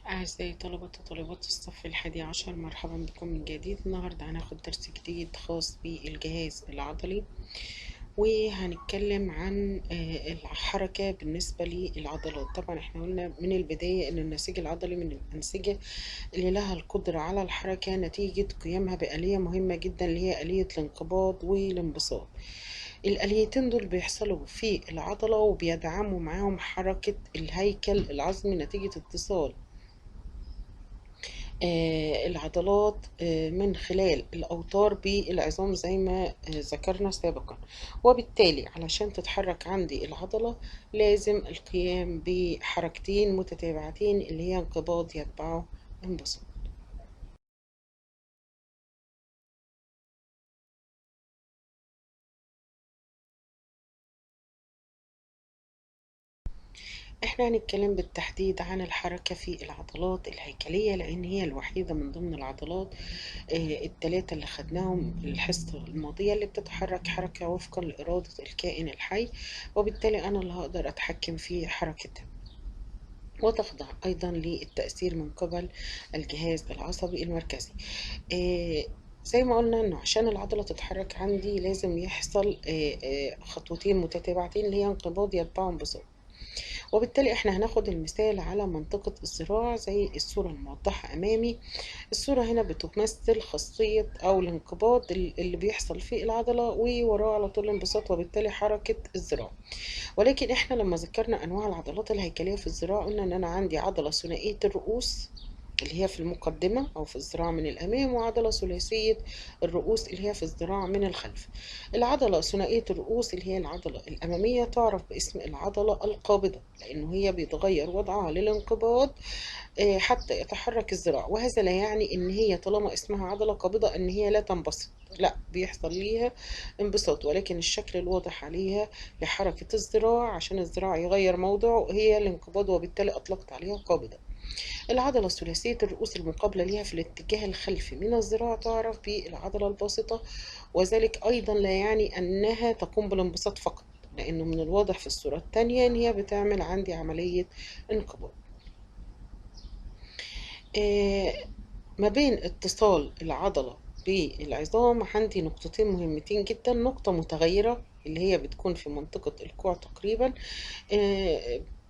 أعزائي طلبة وطالبات الصف 11، مرحبا بكم من جديد. النهاردة هناخد درس جديد خاص بالجهاز العضلي، وهنتكلم عن الحركة بالنسبة للعضلات. طبعا احنا قلنا من البداية ان النسيج العضلي من الأنسجة اللي لها القدرة على الحركة نتيجة قيامها بآلية مهمة جدا، اللي هي آلية الانقباض والانبساط. الآليتين دول بيحصلوا في العضلة وبيدعموا معاهم حركة الهيكل العظمي نتيجة اتصال العضلات من خلال الأوتار بالعظام زي ما ذكرنا سابقا. وبالتالي علشان تتحرك عندي العضلة لازم القيام بحركتين متتابعتين، اللي هي انقباض يتبعه انبساط. احنا هنتكلم بالتحديد عن الحركة في العضلات الهيكلية، لأن هي الوحيدة من ضمن العضلات التلاتة اللي خدناهم الحصة الماضية، اللي بتتحرك حركة وفقا لإرادة الكائن الحي، وبالتالي أنا اللي هقدر أتحكم في حركتها، وتخضع أيضا للتأثير من قبل الجهاز العصبي المركزي. زي ما قلنا انه عشان العضلة تتحرك عندي لازم يحصل خطوتين متتابعتين، اللي هي انقباض يتبعه انبساط. وبالتالي احنا هناخد المثال على منطقة الذراع زي الصورة الموضحة أمامي. الصورة هنا بتمثل خاصية أو الانقباض اللي بيحصل في العضلة، ووراه على طول الانبساط، وبالتالي حركة الذراع. ولكن احنا لما ذكرنا أنواع العضلات الهيكلية في الذراع قلنا أن أنا عندي عضلة ثنائية الرؤوس اللي هي في المقدمة أو في الذراع من الأمام، وعضلة ثلاثية الرؤوس اللي هي في الذراع من الخلف. العضلة ثنائية الرؤوس اللي هي العضلة الأمامية تعرف باسم العضلة القابضة، لأنه هي بيتغير وضعها للانقباض حتى يتحرك الذراع. وهذا لا يعني ان هي طالما اسمها عضلة قابضة ان هي لا تنبسط، لا، بيحصل ليها انبساط، ولكن الشكل الواضح عليها لحركة الذراع عشان الذراع يغير موضعه هي الانقباض، وبالتالي اطلقت عليها قابضة. العضلة الثلاثية الرؤوس المقابلة لها في الاتجاه الخلفي من الذراع تعرف بالعضلة الباسطة، وذلك ايضا لا يعني انها تقوم بالانبساط فقط، لانه من الواضح في الصورة الثانية ان هي بتعمل عندي عملية انقباض. ما بين اتصال العضلة بالعظام عندي نقطتين مهمتين جدا. نقطة متغيرة اللي هي بتكون في منطقة الكوع تقريبا،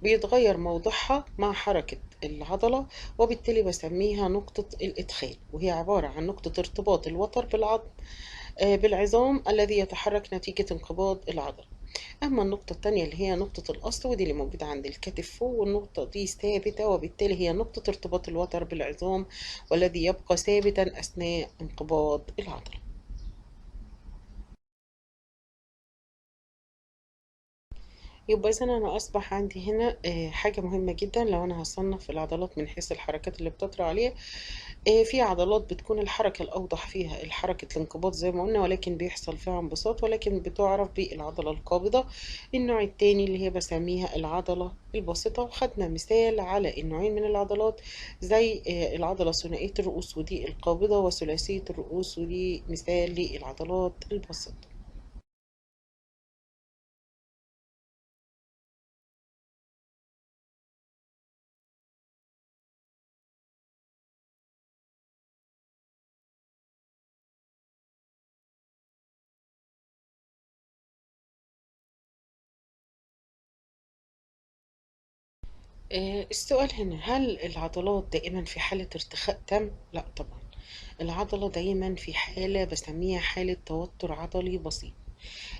بيتغير موضعها مع حركة العضلة، وبالتالي بسميها نقطة الإدخال، وهي عبارة عن نقطة ارتباط الوتر بالعظام الذي يتحرك نتيجة انقباض العضلة. أما النقطة التانية اللي هي نقطة الأصل، ودي اللي موجودة عند الكتف فوق، والنقطة دي ثابتة، وبالتالي هي نقطة ارتباط الوتر بالعظام، والذي يبقى ثابتا أثناء انقباض العضلة. يبقى إذا أنا أصبح عندي هنا حاجة مهمة جدا لو أنا هصنف العضلات من حيث الحركات اللي بتطرى عليها. في عضلات بتكون الحركة الأوضح فيها الحركة الانقباض زي ما قلنا، ولكن بيحصل فيها انبساط، ولكن بتعرف بالعضلة القابضة. النوع التاني اللي هي بسميها العضلة الباسطة، وخدنا مثال على النوعين من العضلات زي العضلة ثنائية الرؤوس ودي القابضة، وثلاثية الرؤوس ودي مثال للعضلات الباسطة. السؤال هنا، هل العضلات دائما في حالة ارتخاء تام؟ لا طبعا. العضلة دايما في حالة بسميها حالة توتر عضلي بسيط.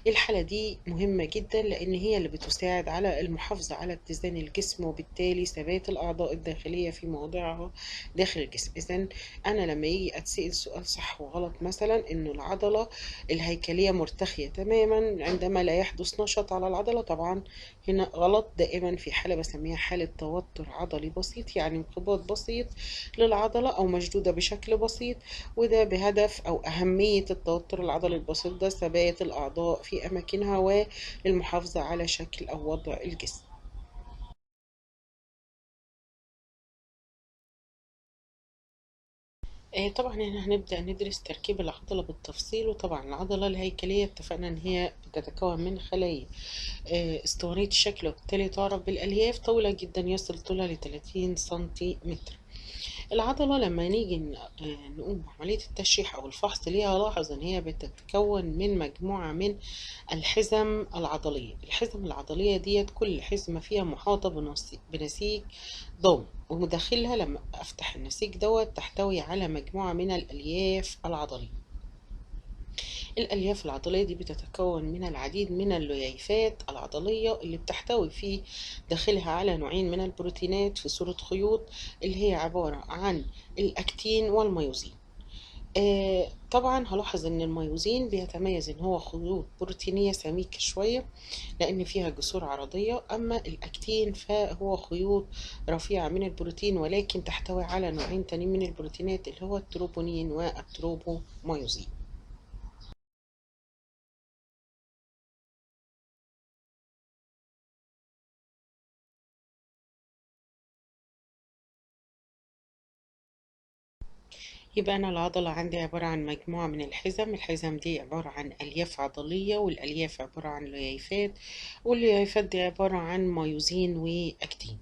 الحالة دي مهمة جدا لأن هي اللي بتساعد على المحافظة على اتزان الجسم وبالتالي ثبات الأعضاء الداخلية في مواضعها داخل الجسم. إذا أنا لما يجي أتسأل سؤال صح وغلط، مثلا إنه العضلة الهيكلية مرتخية تماما عندما لا يحدث نشاط على العضلة، طبعا هنا غلط. دائما في حالة بسميها حالة توتر عضلي بسيط، يعني انقباض بسيط للعضلة أو مشدودة بشكل بسيط، وده بهدف أو أهمية التوتر العضلي البسيط ده ثبات الأعضاء في أماكنها والمحافظة على شكل أو وضع الجسم. طبعا هنا هنبدأ ندرس تركيب العضلة بالتفصيل. وطبعا العضلة الهيكلية اتفقنا إن هي بتتكون من خلايا اسطوانية الشكل، وبالتالي تعرف بالألياف، طويلة جدا يصل طولها ل30 سنتيمتر. العضلة لما نيجي نقوم بعملية التشريح أو الفحص ليها، لاحظ إن هي بتتكون من مجموعة من الحزم العضلية. الحزم العضلية ديت كل حزمة فيها محاطة بنسيج ضم، ومداخلها لما أفتح النسيج دوت تحتوي على مجموعة من الألياف العضلية. الألياف العضلية دي بتتكون من العديد من اللييفات العضلية اللي بتحتوي في داخلها على نوعين من البروتينات في صورة خيوط، اللي هي عبارة عن الأكتين والميوزين. طبعا هلاحظ ان الميوزين بيتميز ان هو خيوط بروتينية سميكة شوية لان فيها جسور عرضية، اما الاكتين فهو خيوط رفيعة من البروتين ولكن تحتوي على نوعين تانيين من البروتينات اللي هو التروبونين والتروبوميوزين. يبقى أنا العضلة عندي عبارة عن مجموعة من الحزم. الحزم دي عبارة عن ألياف عضلية، والألياف عبارة عن لييفات، واللييفات دي عبارة عن ميوزين وأكتين.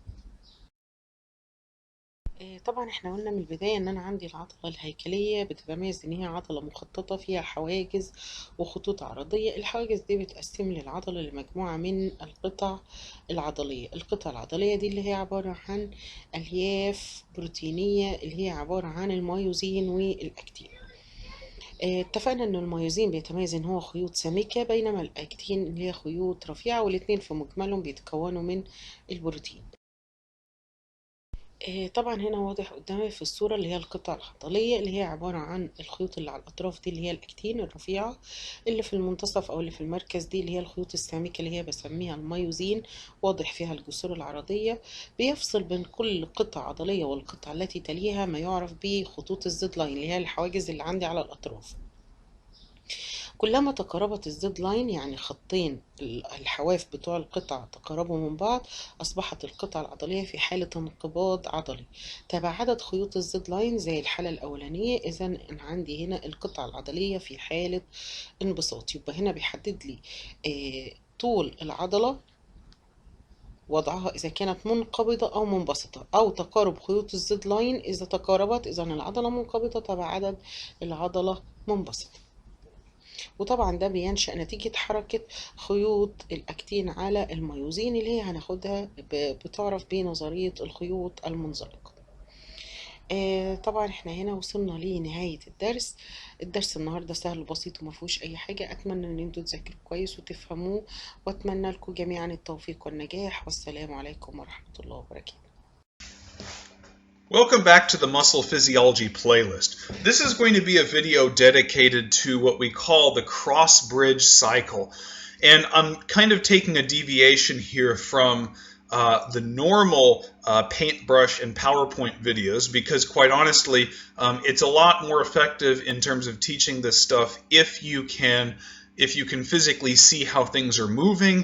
طبعا احنا قلنا من البداية ان انا عندي العضلة الهيكلية بتتميز ان هي عضلة مخططة فيها حواجز وخطوط عرضية. الحواجز دي بتقسم للعضلة لمجموعة من القطع العضلية. القطع العضلية دي اللي هي عبارة عن ألياف بروتينية اللي هي عبارة عن الميوزين والأكتين. اتفقنا ان الميوزين بيتميز ان هو خيوط سميكة، بينما الاكتين اللي هي خيوط رفيعة، والاتنين في مجملهم بيتكونوا من البروتين. طبعا هنا واضح قدامي في الصورة اللي هي القطع العضلية اللي هي عبارة عن الخيوط اللي على الأطراف دي اللي هي الأكتين الرفيعة، اللي في المنتصف أو اللي في المركز دي اللي هي الخيوط السامكة اللي هي بسميها الميوزين، واضح فيها الجسور العرضية. بيفصل بين كل قطعة عضلية والقطعة التي تليها ما يعرف بخطوط الزد لاين اللي هي الحواجز اللي عندي على الأطراف. كلما تقاربت الزد لاين، يعني خطين الحواف بتوع القطع تقاربوا من بعض، أصبحت القطعة العضلية في حالة انقباض عضلي. تباعدت خيوط الزد لاين زي الحالة الأولانية، إذا أنا عندي هنا القطعة العضلية في حالة انبساط. يبقى هنا بيحدد لي طول العضلة، وضعها إذا كانت منقبضة أو منبسطة، أو تقارب خيوط الزد لاين. إذا تقاربت إذا العضلة منقبضة، تباعدت العضلة منبسطة. وطبعا ده بينشأ نتيجة حركة خيوط الأكتين على الميوزين اللي هي هناخدها بتعرف بنظرية الخيوط المنزلقة. طبعا احنا هنا وصلنا لنهاية الدرس. الدرس النهاردة سهل وبسيط ومفهوش أي حاجة. أتمنى إن انتوا تذاكروا كويس وتفهموه، وأتمنى لكم جميعا التوفيق والنجاح، والسلام عليكم ورحمة الله وبركاته. Welcome back to the Muscle Physiology playlist. This is going to be a video dedicated to what we call the Crossbridge Cycle. And I'm kind of taking a deviation here from the normal paintbrush and PowerPoint videos because, quite honestly, it's a lot more effective in terms of teaching this stuff if you can physically see how things are moving.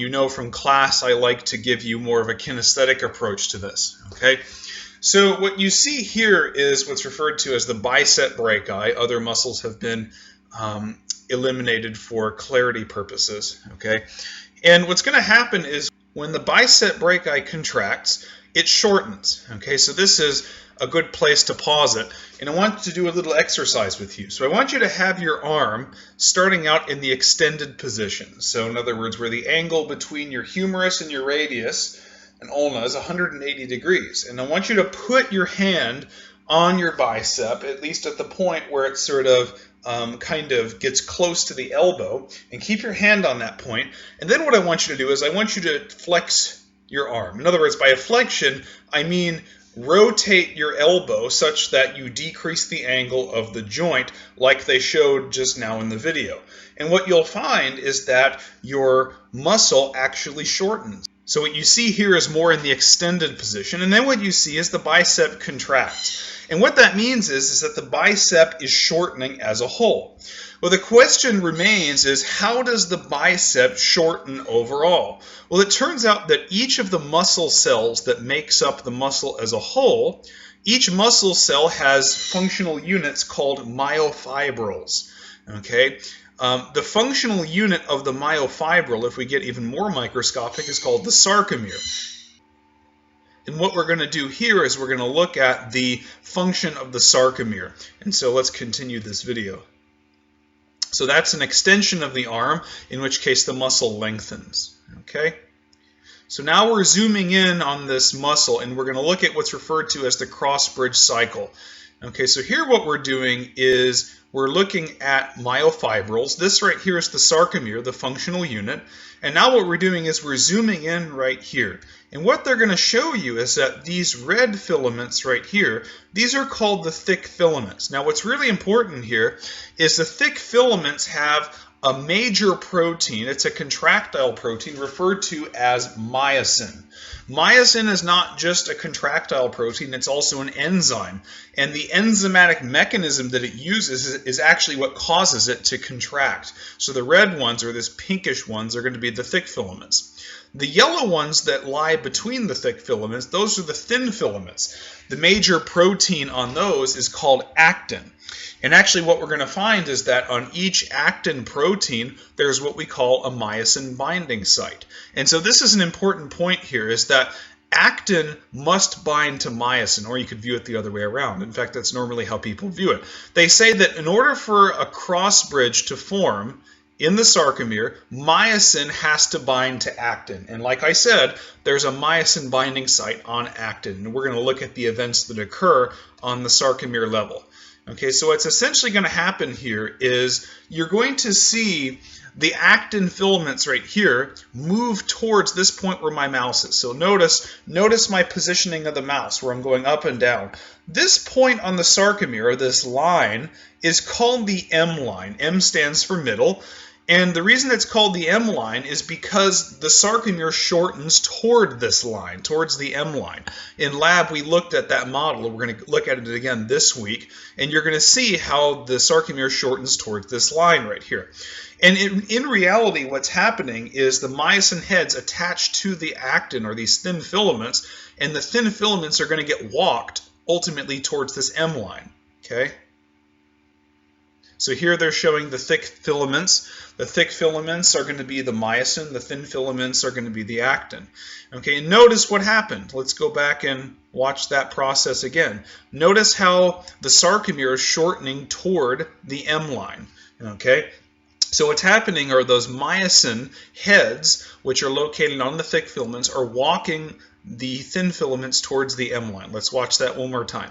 You know from class I like to give you more of a kinesthetic approach to this. Okay. So what you see here is what's referred to as the bicep brachii. Other muscles have been eliminated for clarity purposes. Okay, and what's going to happen is when the bicep brachii contracts, it shortens. Okay, so this is a good place to pause it, and I want to do a little exercise with you. So I want you to have your arm starting out in the extended position. So in other words, where the angle between your humerus and your radius and ulna is 180 degrees. And I want you to put your hand on your bicep, at least at the point where it's sort of kind of gets close to the elbow, and keep your hand on that point. And then what I want you to do is I want you to flex your arm. In other words, by a flexion, I mean rotate your elbow such that you decrease the angle of the joint like they showed just now in the video. And what you'll find is that your muscle actually shortens. So what you see here is more in the extended position, and then what you see is the bicep contracts. And what that means is that the bicep is shortening as a whole. Well, the question remains is, how does the bicep shorten overall? Well, it turns out that each of the muscle cells that makes up the muscle as a whole, each muscle cell has functional units called myofibrils. Okay? The functional unit of the myofibril, if we get even more microscopic, is called the sarcomere. And what we're going to do here is we're going to look at the function of the sarcomere. And so let's continue this video. So that's an extension of the arm, in which case the muscle lengthens. Okay? So now we're zooming in on this muscle, and we're going to look at what's referred to as the Crossbridge Cycle. Okay, so here what we're doing is we're looking at myofibrils. This right here is the sarcomere, the functional unit. And now what we're doing is we're zooming in right here. And what they're going to show you is that these red filaments right here, these are called the thick filaments. Now what's really important here is the thick filaments have a major protein. It's a contractile protein referred to as myosin. Myosin is not just a contractile protein, it's also an enzyme. And the enzymatic mechanism that it uses is actually what causes it to contract. So the red ones, or this pinkish ones, are going to be the thick filaments. The yellow ones that lie between the thick filaments, those are the thin filaments. The major protein on those is called actin. And actually what we're going to find is that on each actin protein, there's what we call a myosin binding site. And so this is an important point here, is that actin must bind to myosin, or you could view it the other way around. In fact, that's normally how people view it. They say that in order for a cross bridge to form in the sarcomere, myosin has to bind to actin. And like I said, there's a myosin binding site on actin. And we're going to look at the events that occur on the sarcomere level. Okay, so what's essentially going to happen here is you're going to see the actin filaments right here move towards this point where my mouse is. So notice my positioning of the mouse where I'm going up and down. This point on the sarcomere, or this line, is called the M line. M stands for middle. And the reason it's called the M line is because the sarcomere shortens toward this line, towards the M line. In lab, we looked at that model. We're going to look at it again this week, and you're going to see how the sarcomere shortens towards this line right here. And in reality, what's happening is the myosin heads attach to the actin, or these thin filaments, and the thin filaments are going to get walked ultimately towards this M line. Okay? So here they're showing the thick filaments. The thick filaments are going to be the myosin. The thin filaments are going to be the actin. Okay, and notice what happened. Let's go back and watch that process again. Notice how the sarcomere is shortening toward the M line. Okay, so what's happening are those myosin heads, which are located on the thick filaments, are walking the thin filaments towards the M line. Let's watch that one more time.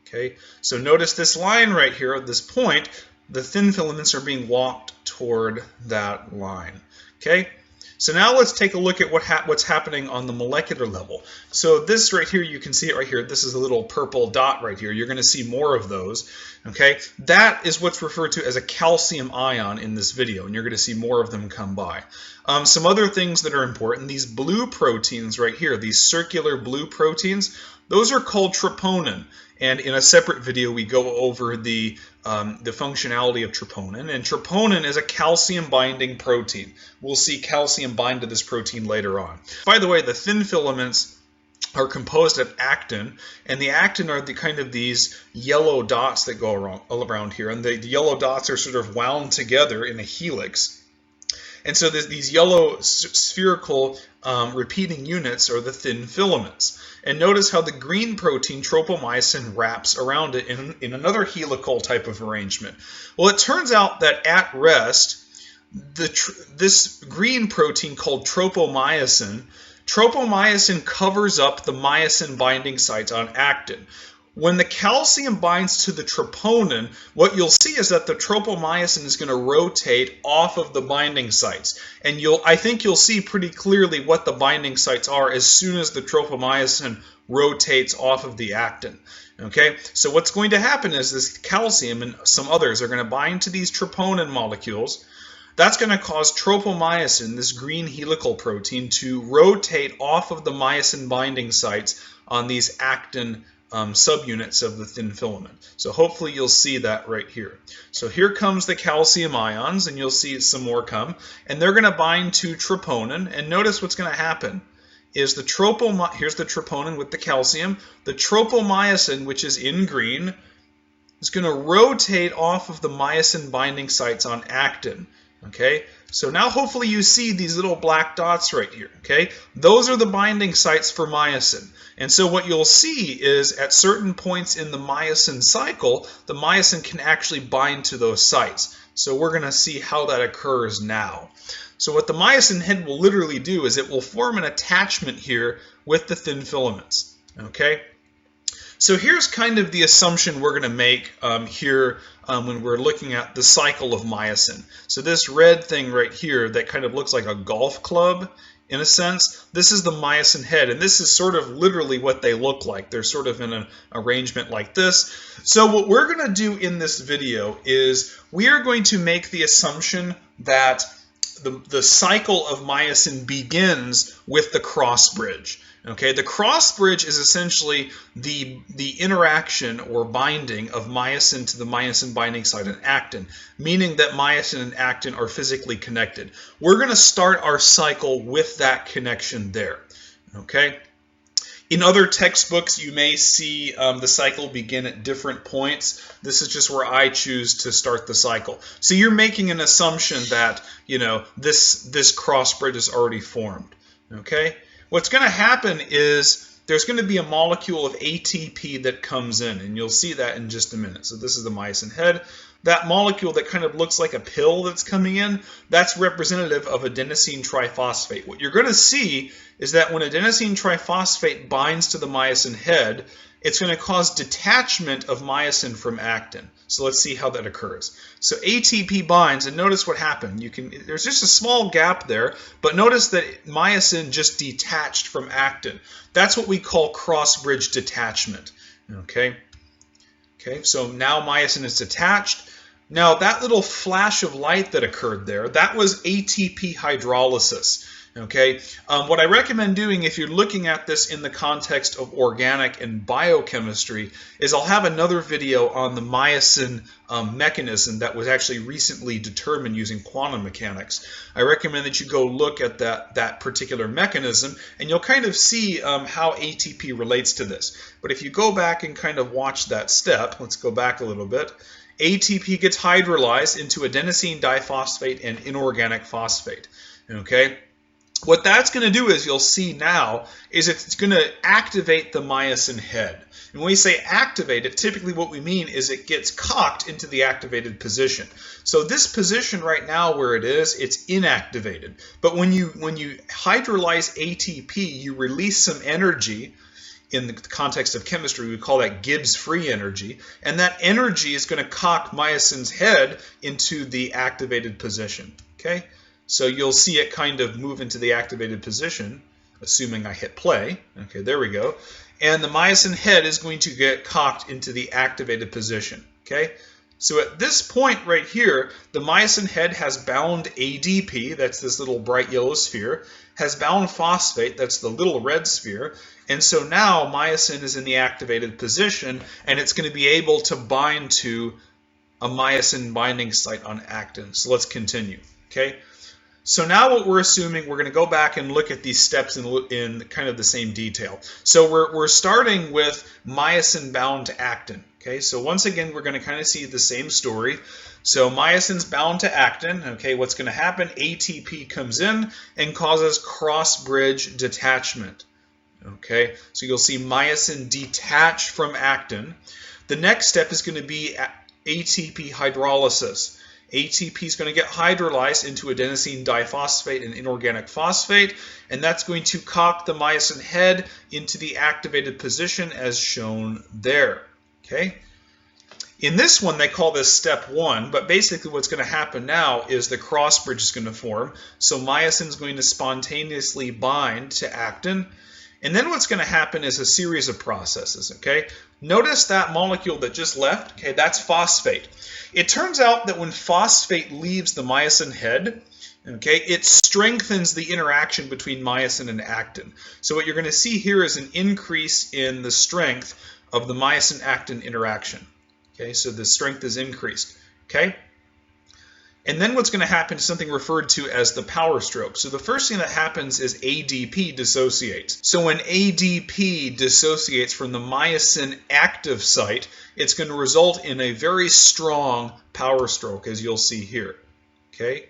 Okay, so notice this line right here at this point. The thin filaments are being walked toward that line. Okay, so now let's take a look at what's happening on the molecular level. So this right here, you can see it right here. This is a little purple dot right here. You're going to see more of those. Okay, that is what's referred to as a calcium ion in this video, and you're going to see more of them come by. Some other things that are important, these blue proteins right here, these circular blue proteins, those are called troponin. And in a separate video, we go over the functionality of troponin. And troponin is a calcium-binding protein. We'll see calcium bind to this protein later on. By the way, the thin filaments are composed of actin, and the actin are the kind of these yellow dots that go all around here. And the yellow dots are sort of wound together in a helix. And so these yellow spherical repeating units are the thin filaments. And notice how the green protein, tropomyosin, wraps around it in another helical type of arrangement. Well, it turns out that at rest, this green protein called tropomyosin covers up the myosin binding sites on actin. when the calcium binds to the troponin, what you'll see is that the tropomyosin is going to rotate off of the binding sites. And I think you'll see pretty clearly what the binding sites are as soon as the tropomyosin rotates off of the actin. Okay, so what's going to happen is this calcium and some others are going to bind to these troponin molecules. That's going to cause tropomyosin, this green helical protein, to rotate off of the myosin binding sites on these actin subunits of the thin filament. So hopefully you'll see that right here. So here comes the calcium ions, and you'll see some more come, and they're going to bind to troponin. And notice what's going to happen is here's the troponin with the calcium. The tropomyosin, which is in green, is going to rotate off of the myosin binding sites on actin. Okay, so now hopefully you see these little black dots right here. Okay, those are the binding sites for myosin. And so what you'll see is at certain points in the myosin cycle, the myosin can actually bind to those sites. So we're going to see how that occurs now. So what the myosin head will literally do is it will form an attachment here with the thin filaments. Okay, so here's kind of the assumption we're going to make here when we're looking at the cycle of myosin. So this red thing right here that kind of looks like a golf club, in a sense, this is the myosin head, and this is sort of literally what they look like. They're sort of in an arrangement like this. So what we're going to do in this video is we are going to make the assumption that the cycle of myosin begins with the cross bridge. Okay, the cross bridge is essentially the interaction or binding of myosin to the myosin binding site in actin, meaning that myosin and actin are physically connected. We're going to start our cycle with that connection there. Okay. In other textbooks, you may see the cycle begin at different points. This is just where I choose to start the cycle. So you're making an assumption that, you know, this cross bridge is already formed. Okay. What's going to happen is there's going to be a molecule of ATP that comes in, and you'll see that in just a minute. So this is the myosin head. That molecule that kind of looks like a pill that's coming in, that's representative of adenosine triphosphate. What you're going to see is that when adenosine triphosphate binds to the myosin head, it's going to cause detachment of myosin from actin. So let's see how that occurs. So ATP binds, and notice what happened. There's just a small gap there, but notice that myosin just detached from actin. That's what we call cross-bridge detachment. Okay, so now myosin is detached. Now that little flash of light that occurred there, that was ATP hydrolysis. Okay, what I recommend doing if you're looking at this in the context of organic and biochemistry is I'll have another video on the myosin mechanism that was actually recently determined using quantum mechanics. I recommend that you go look at that particular mechanism, and you'll kind of see how ATP relates to this. But if you go back and kind of watch that step, let's go back a little bit. ATP gets hydrolyzed into adenosine diphosphate and inorganic phosphate. Okay. What that's going to do is you'll see now is it's going to activate the myosin head. And when we say activate it, typically what we mean is it gets cocked into the activated position. So this position right now where it is, it's inactivated. But when you hydrolyze ATP, you release some energy. In the context of chemistry, we call that Gibbs free energy. And that energy is going to cock myosin's head into the activated position. Okay? So you'll see it kind of move into the activated position, assuming I hit play. Okay, there we go. And the myosin head is going to get cocked into the activated position. Okay, so at this point right here, the myosin head has bound ADP, that's this little bright yellow sphere, has bound phosphate, that's the little red sphere, and so now myosin is in the activated position, and it's going to be able to bind to a myosin binding site on actin. So let's continue. Okay. So now what we're assuming, we're going to go back and look at these steps in kind of the same detail. So we're starting with myosin bound to actin. Okay, so once again, we're going to kind of see the same story. So myosin's bound to actin. Okay, what's going to happen? ATP comes in and causes cross-bridge detachment. Okay, so you'll see myosin detach from actin. The next step is going to be ATP hydrolysis. ATP is going to get hydrolyzed into adenosine diphosphate and inorganic phosphate, and that's going to cock the myosin head into the activated position as shown there. Okay. In this one, they call this step 1, but basically what's going to happen now is the crossbridge is going to form. So myosin is going to spontaneously bind to actin. And then what's going to happen is a series of processes, okay? Notice that molecule that just left, okay, that's phosphate. It turns out that when phosphate leaves the myosin head, okay, it strengthens the interaction between myosin and actin. So what you're going to see here is an increase in the strength of the myosin-actin interaction. Okay, so the strength is increased, okay? And then what's going to happen is something referred to as the power stroke. So the first thing that happens is ADP dissociates. So when ADP dissociates from the myosin active site, it's going to result in a very strong power stroke, as you'll see here, okay?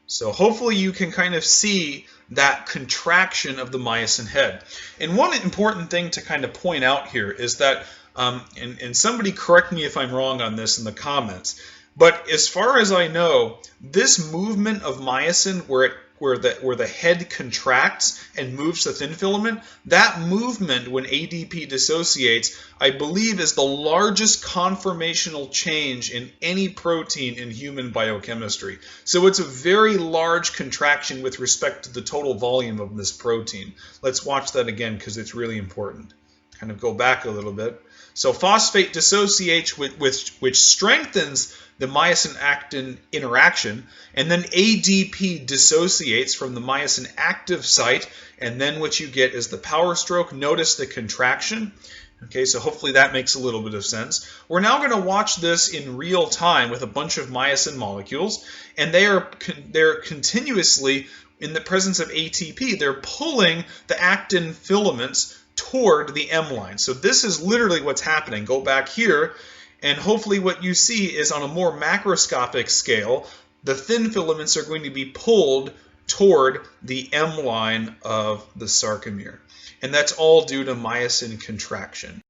So hopefully you can kind of see that contraction of the myosin head. And one important thing to kind of point out here is that and somebody correct me if I'm wrong on this in the comments, but as far as I know, this movement of myosin where the head contracts and moves the thin filament, that movement when ADP dissociates, I believe is the largest conformational change in any protein in human biochemistry. So it's a very large contraction with respect to the total volume of this protein. Let's watch that again because it's really important. Kind of go back a little bit. So phosphate dissociates, which strengthens the myosin-actin interaction, and then ADP dissociates from the myosin active site, and then what you get is the power stroke. Notice the contraction. Okay, so hopefully that makes a little bit of sense. We're now going to watch this in real time with a bunch of myosin molecules, and they're continuously, in the presence of ATP, they're pulling the actin filaments toward the M line. So this is literally what's happening. Go back here, and hopefully what you see is on a more macroscopic scale, the thin filaments are going to be pulled toward the M line of the sarcomere. And that's all due to myosin contraction.